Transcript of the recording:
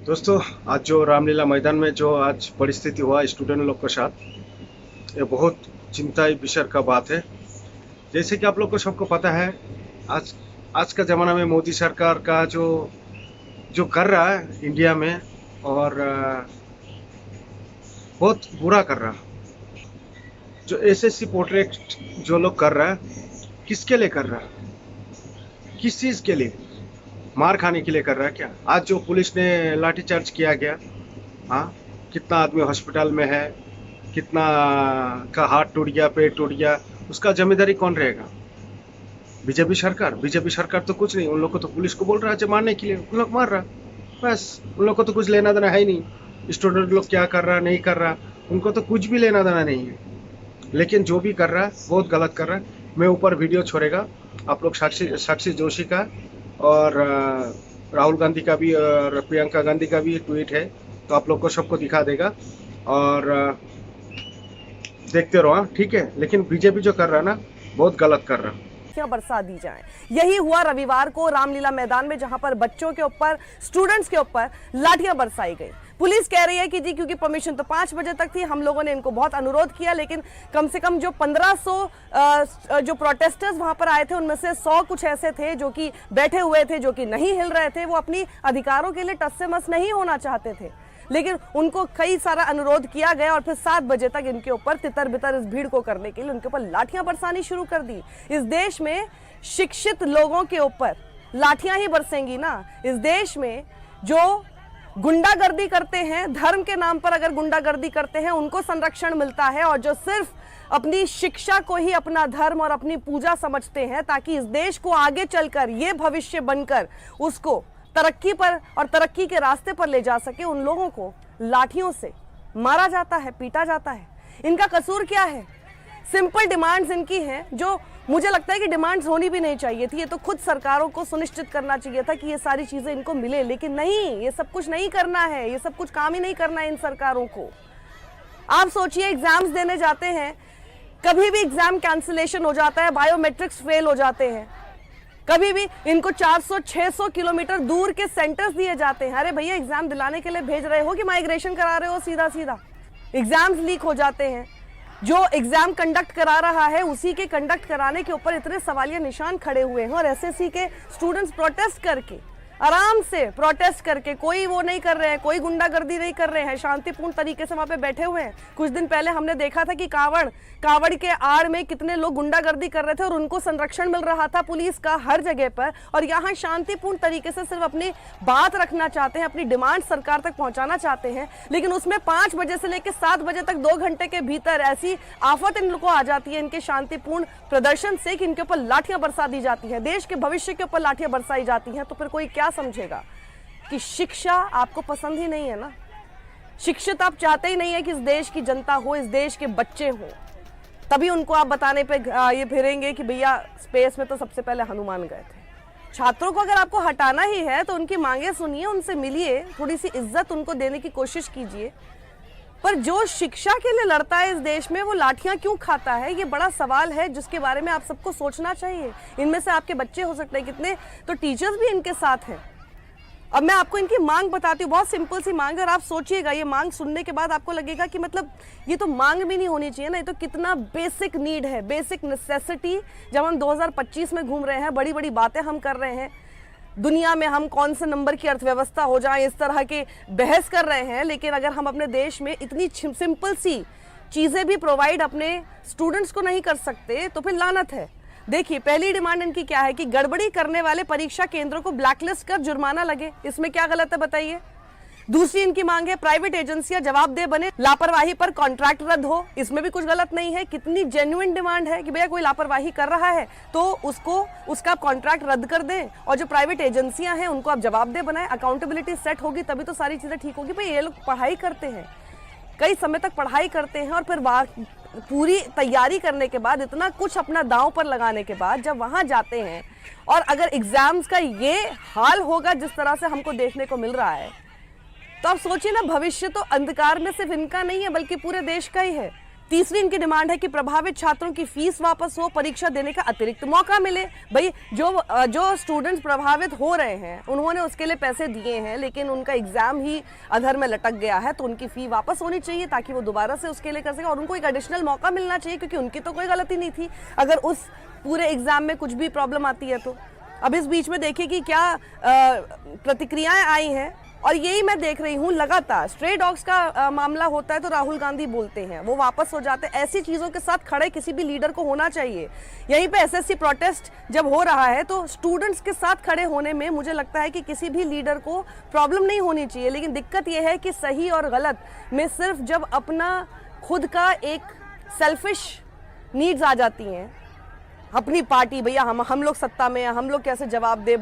दोस्तों, आज जो रामलीला मैदान में जो आज परिस्थिति हुआ स्टूडेंट लोग के साथ, ये बहुत चिंता विषय का बात है। जैसे कि आप लोग को सबको पता है, आज आज का ज़माना में मोदी सरकार का जो जो कर रहा है इंडिया में, और बहुत बुरा कर रहा है। जो एसएससी पोर्ट्रेट जो लोग कर रहा है, किसके लिए कर रहा है? किस चीज़ के लिए? मार खाने के लिए कर रहा है क्या? आज जो पुलिस ने लाठीचार्ज किया गया, हाँ, कितना आदमी हॉस्पिटल में है, कितना का हाथ टूट गया, पेट टूट गया, उसका जिम्मेदारी कौन रहेगा? बीजेपी सरकार? बीजेपी सरकार तो कुछ नहीं, उन लोग को तो पुलिस को बोल रहा है मारने के लिए, उन लोग मार रहा, बस। उन लोग को तो कुछ लेना देना है ही नहीं। स्टूडेंट लोग क्या कर रहा नहीं कर रहा, उनको तो कुछ भी लेना देना नहीं है। लेकिन जो भी कर रहा है बहुत गलत कर रहा है। मैं ऊपर वीडियो छोड़ेगा, आप लोग साक्षी जोशी का और राहुल गांधी का भी और प्रियंका गांधी का भी ट्वीट है, तो आप लोग को सबको दिखा देगा और देखते रहो, ठीक है। लेकिन बीजेपी जो कर रहा है ना, बहुत गलत कर रहा है। बरसा दी जाए, यही हुआ रविवार को रामलीला मैदान में, जहां पर बच्चों के ऊपर, स्टूडेंट्स के ऊपर लाठियां बरसाई गई। पुलिस कह रही है कि जी क्योंकि परमिशन तो 5 बजे तक थी, हम लोगों ने इनको बहुत अनुरोध किया, लेकिन कम से कम जो 1500 जो प्रोटेस्टर्स वहां पर आए थे, उनमें से 100 कुछ ऐसे थे जो कि बैठे हुए थे, जो कि नहीं हिल रहे थे। वो अपनी अधिकारों के लिए टस से मस नहीं होना चाहते थे, लेकिन उनको कई सारा अनुरोध किया गया और फिर 7 बजे तक इनके ऊपर तितर बितर इस भीड़ को करने के लिए उनके ऊपर लाठियां बरसानी शुरू कर दी। इस देश में शिक्षित लोगों के ऊपर लाठियां ही बरसेंगी ना। इस देश में जो गुंडागर्दी करते हैं, धर्म के नाम पर अगर गुंडागर्दी करते हैं, उनको संरक्षण मिलता है, और जो सिर्फ अपनी शिक्षा को ही अपना धर्म और अपनी पूजा समझते हैं ताकि इस देश को आगे चलकर ये भविष्य बनकर उसको तरक्की पर और तरक्की के रास्ते पर ले जा सके, उन लोगों को लाठियों से मारा जाता है, पीटा जाता है। इनका कसूर क्या है? सिंपल डिमांड्स इनकी हैं, जो मुझे लगता है कि डिमांड्स होनी भी नहीं चाहिए थी। ये तो खुद सरकारों को सुनिश्चित करना चाहिए था कि ये सारी चीजें इनको मिले, लेकिन नहीं, ये सब कुछ नहीं करना है, ये सब कुछ काम ही नहीं करना है इन सरकारों को। आप सोचिए, एग्जाम्स देने जाते हैं, कभी भी एग्जाम कैंसिलेशन हो जाता है, बायोमेट्रिक्स फेल हो जाते हैं, कभी भी इनको 400-600 किलोमीटर दूर के सेंटर्स दिए जाते हैं। अरे भैया, एग्जाम दिलाने के लिए भेज रहे हो कि माइग्रेशन करा रहे हो? सीधा सीधा एग्जाम्स लीक हो जाते हैं। जो एग्जाम कंडक्ट करा रहा है, उसी के कंडक्ट कराने के ऊपर इतने सवालिया निशान खड़े हुए हैं, और एसएससी के स्टूडेंट्स प्रोटेस्ट करके, आराम से प्रोटेस्ट करके, कोई वो नहीं कर रहे हैं, कोई गुंडागर्दी नहीं कर रहे हैं, शांतिपूर्ण तरीके से वहां पे बैठे हुए हैं। कुछ दिन पहले हमने देखा था कि कावड़ के आड़ में कितने लोग गुंडागर्दी कर रहे थे और उनको संरक्षण मिल रहा था पुलिस का हर जगह पर, और यहाँ शांतिपूर्ण तरीके से सिर्फ अपनी बात रखना चाहते हैं, अपनी डिमांड सरकार तक पहुंचाना चाहते हैं। लेकिन उसमें 5 बजे से लेकर 7 बजे तक 2 घंटे के भीतर ऐसी आफत इन लोगों को आ जाती है इनके शांतिपूर्ण प्रदर्शन से, कि इनके ऊपर लाठियां बरसा दी जाती है, देश के भविष्य के ऊपर लाठियां बरसाई जाती हैं। तो फिर कोई क्या समझेगा कि शिक्षा आपको पसंद ही नहीं है ना? शिक्षित आप चाहते ही नहीं है कि इस देश की जनता हो, इस देश के बच्चे हो, तभी उनको आप बताने पे ये फिरेंगे कि भैया स्पेस में तो सबसे पहले हनुमान गए थे। छात्रों को अगर आपको हटाना ही है तो उनकी मांगे सुनिए, उनसे मिलिए, थोड़ी सी इज्जत उनको देने की कोशिश कीजिए। पर जो शिक्षा के लिए लड़ता है इस देश में, वो लाठियां क्यों खाता है? ये बड़ा सवाल है जिसके बारे में आप सबको सोचना चाहिए। इनमें से आपके बच्चे हो सकते हैं, कितने तो टीचर्स भी इनके साथ हैं। अब मैं आपको इनकी मांग बताती हूँ, बहुत सिंपल सी मांग है, और आप सोचिएगा, ये मांग सुनने के बाद आपको लगेगा कि मतलब ये तो मांग भी नहीं होनी चाहिए ना, ये तो कितना बेसिक नीड है, बेसिक नेसेसिटी। जब हम 2025 में घूम रहे हैं, बड़ी बड़ी बातें हम कर रहे हैं, दुनिया में हम कौन से नंबर की अर्थव्यवस्था हो जाए, इस तरह के बहस कर रहे हैं, लेकिन अगर हम अपने देश में इतनी सिंपल सी चीज़ें भी प्रोवाइड अपने स्टूडेंट्स को नहीं कर सकते, तो फिर लानत है। देखिए, पहली डिमांड इनकी क्या है कि गड़बड़ी करने वाले परीक्षा केंद्रों को ब्लैकलिस्ट कर जुर्माना लगे। इसमें क्या गलत है बताइए? दूसरी इनकी मांग है प्राइवेट एजेंसियां जवाबदेह बने, लापरवाही पर कॉन्ट्रैक्ट रद्द हो। इसमें भी कुछ गलत नहीं है। कितनी जेन्युइन डिमांड है कि भैया कोई लापरवाही कर रहा है तो उसका कॉन्ट्रैक्ट रद्द कर दें, और जो प्राइवेट एजेंसियां हैं उनको आप जवाबदेह बनाएं। अकाउंटेबिलिटी सेट होगी तभी तो सारी चीजें ठीक होगी। भाई, ये लोग पढ़ाई करते हैं, कई समय तक पढ़ाई करते हैं, और फिर पूरी तैयारी करने के बाद, इतना कुछ अपना दांव पर लगाने के बाद जब वहां जाते हैं, और अगर एग्जाम्स का ये हाल होगा जिस तरह से हमको देखने को मिल रहा है, तो आप सोचिए ना, भविष्य तो अंधकार में सिर्फ इनका नहीं है बल्कि पूरे देश का ही है। तीसरी इनकी डिमांड है कि प्रभावित छात्रों की फीस वापस हो, परीक्षा देने का अतिरिक्त मौका मिले। भाई जो स्टूडेंट्स प्रभावित हो रहे हैं उन्होंने उसके लिए पैसे दिए हैं, लेकिन उनका एग्जाम ही अधर में लटक गया है, तो उनकी फी वापस होनी चाहिए ताकि वो दोबारा से उसके लिए कर सके, और उनको एक एडिशनल मौका मिलना चाहिए क्योंकि उनकी तो कोई गलती नहीं थी अगर उस पूरे एग्जाम में कुछ भी प्रॉब्लम आती है तो। अब इस बीच में देखिए कि क्या प्रतिक्रियाएं आई हैं, और यही मैं देख रही हूँ लगातार स्ट्रे डॉग्स का मामला होता है तो राहुल गांधी बोलते हैं, वो वापस हो जाते हैं। ऐसी चीज़ों के साथ खड़े किसी भी लीडर को होना चाहिए। यहीं पे एसएससी प्रोटेस्ट जब हो रहा है तो स्टूडेंट्स के साथ खड़े होने में मुझे लगता है कि किसी भी लीडर को प्रॉब्लम नहीं होनी चाहिए, लेकिन दिक्कत यह है कि सही और गलत में सिर्फ जब अपना खुद का एक सेल्फिश नीड्स आ जाती हैं, अपनी पार्टी, भैया हम लोग सत्ता में हैं, हम लोग कैसे जवाब दे